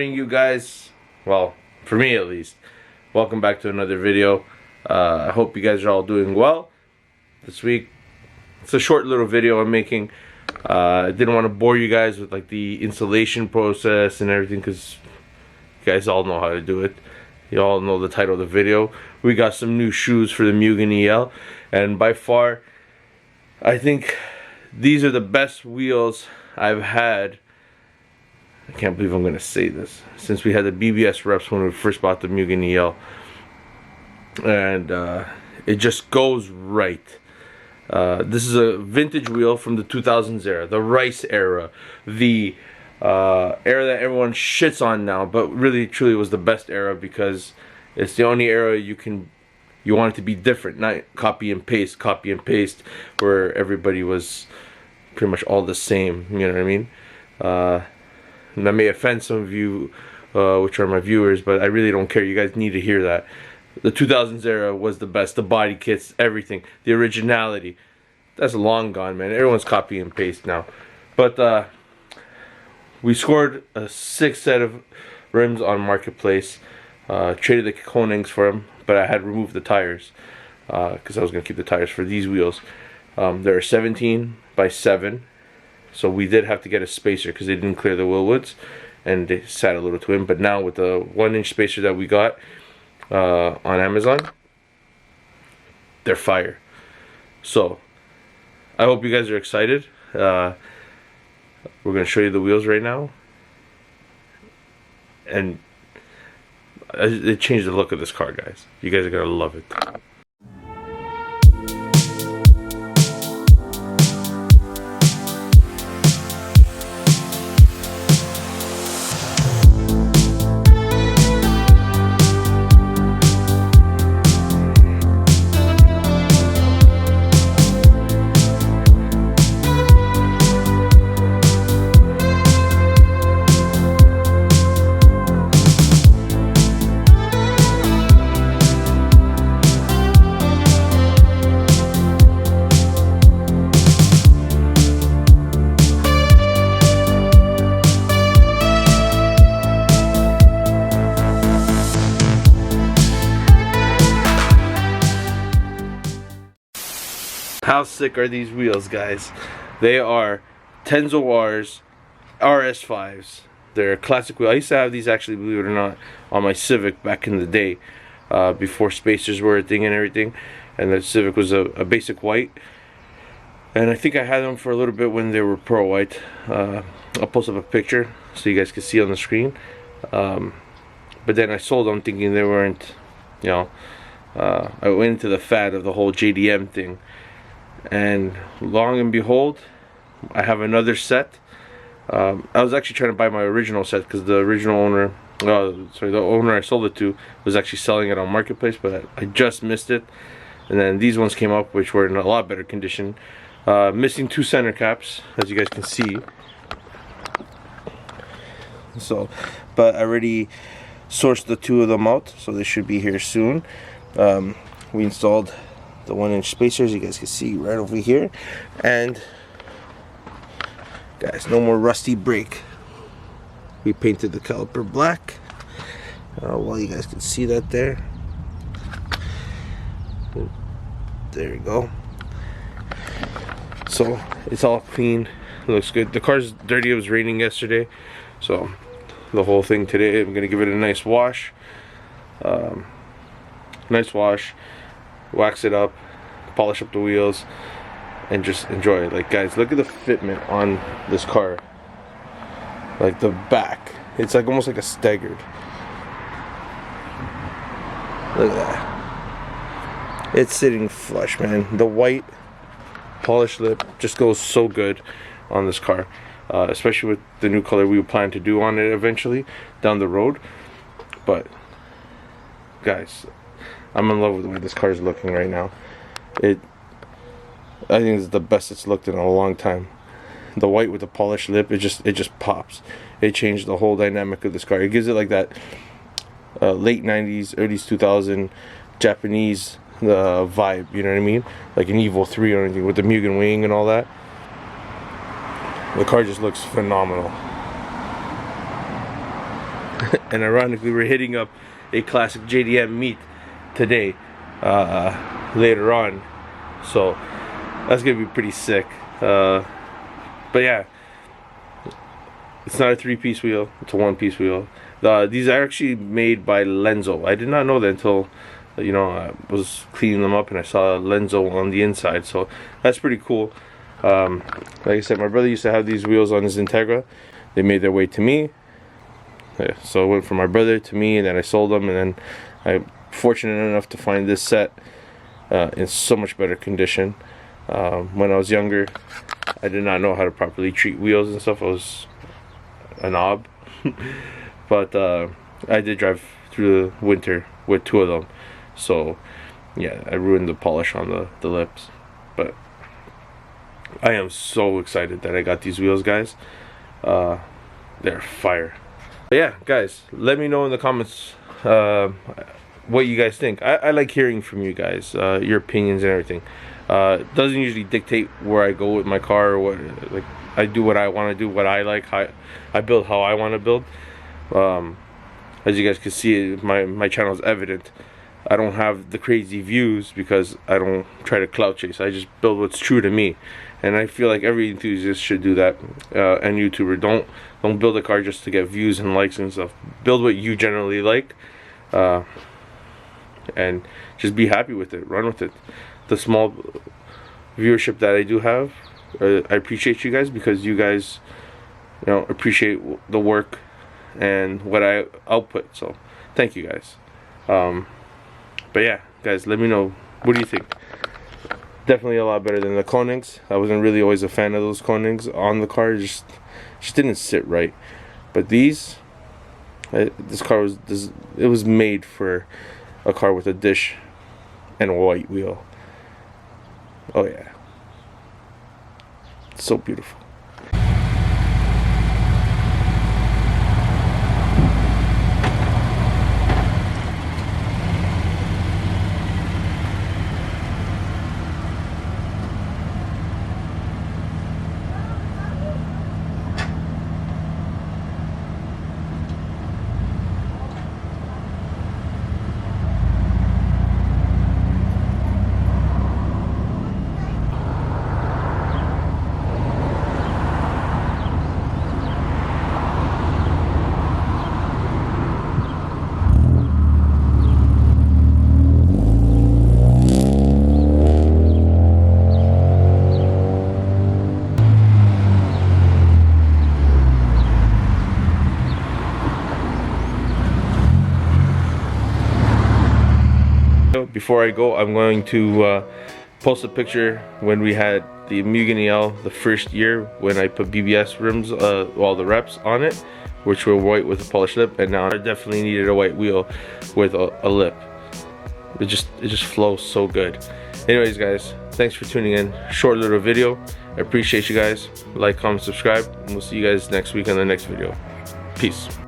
morning, you guys. Well, for me at least. Welcome back to another video. I hope you guys are all doing well this week. It's a short little video I'm making. I didn't want to bore you guys with like the installation process and everything, because you guys all know how to do it. You all know the title of the video. We got some new shoes for the MugenEL, and by far I think these are the best wheels I've had. I can't believe I'm going to say this, since we had the BBS reps when we first bought the MugenEL, and it just goes right. This is a vintage wheel from the 2000s era, the Rice era, the era that everyone shits on now, but really truly was the best era, because it's the only era you want it to be different, not copy and paste, where everybody was pretty much all the same. You know what I mean? And that may offend some of you, which are my viewers, but I really don't care. You guys need to hear that. The 2000s era was the best. The body kits, everything, the originality. That's long gone, man. Everyone's copy and paste now. But we scored a 6 set of rims on Marketplace. Traded the Konings for them, but I had removed the tires because I was going to keep the tires for these wheels. They're 17 by 7. So we did have to get a spacer because they didn't clear the Willwoods, and they sat a little twin. But now with the 1-inch spacer that we got on Amazon, they're fire. So I hope you guys are excited. We're gonna show you the wheels right now, and it changed the look of this car, guys. You guys are gonna love it. How sick are these wheels, guys? They are Tenzo R's RS5s. They're a classic wheel. I used to have these, actually, believe it or not, on my Civic back in the day, before spacers were a thing and everything. And the Civic was a basic white. And I think I had them for a little bit when they were pearl white. I'll post up a picture so you guys can see on the screen. But then I sold them thinking they weren't, you know, I went into the fad of the whole JDM thing. And long and behold, I have another set. I was actually trying to buy my original set because the original owner, the owner I sold it to was actually selling it on Marketplace, but I just missed it. And then these ones came up, which were in a lot better condition. Missing 2 center caps, as you guys can see. So, but I already sourced the 2 of them out, so they should be here soon. We installed the 1-inch spacers, you guys can see right over here, and guys, no more rusty brake. We painted the caliper black. Well, you guys can see that there. There you go. So it's all clean, looks good. The car's dirty. It was raining yesterday, so the whole thing today, I'm gonna give it a nice wash. Wax it up, polish up the wheels, and just enjoy it. Like, guys, look at the fitment on this car. Like the back, it's like almost like a staggered. Look at that. It's sitting flush, man. The white polished lip just goes so good on this car, especially with the new color we plan to do on it eventually down the road. But guys, I'm in love with the way this car is looking right now. I think it's the best it's looked in a long time. The white with the polished lip, it just pops. It changed the whole dynamic of this car. It gives it like that late 90s, early 2000 Japanese vibe, you know what I mean? Like an Evo 3 or anything with the Mugen wing and all that. The car just looks phenomenal. And ironically, we're hitting up a classic JDM meet today, later on, so that's gonna be pretty sick. But yeah, it's not a 3-piece wheel, it's a 1-piece wheel. These are actually made by Lenzo. I did not know that until, you know, I was cleaning them up and I saw Lenzo on the inside, so that's pretty cool. Like I said, my brother used to have these wheels on his Integra. They made their way to me. Yeah, so it went from my brother to me, and then I sold them, and then I'm fortunate enough to find this set in so much better condition. When I was younger, I did not know how to properly treat wheels and stuff. I was a knob. But I did drive through the winter with 2 of them, so yeah, I ruined the polish on the lips. But I am so excited that I got these wheels, guys. They're fire. But yeah, guys, let me know in the comments what you guys think. I like hearing from you guys, your opinions and everything. It doesn't usually dictate where I go with my car, or what, like, I do what I want to do, what I like, how I build how I want to build. As you guys can see, my channel is evident. I don't have the crazy views because I don't try to clout chase. I just build what's true to me, and I feel like every enthusiast should do that. And YouTuber, don't build a car just to get views and likes and stuff. Build what you generally like, and just be happy with it. Run with it. The small viewership that I do have, I appreciate you guys, because you guys, you know, appreciate the work and what I output. So thank you guys. But yeah, guys, let me know, what do you think? Definitely a lot better than the Konings. I wasn't really always a fan of those Konings on the car. Just didn't sit right. But these, this car was made for a car with a dish and a white wheel. Oh yeah, so beautiful. Before I go, I'm going to post a picture when we had the MugenEL the first year, when I put BBS rims, all the reps on it, which were white with a polished lip, and now I definitely needed a white wheel with a lip. It just flows so good. Anyways, guys, thanks for tuning in. Short little video. I appreciate you guys. Like, comment, subscribe, and we'll see you guys next week on the next video. Peace.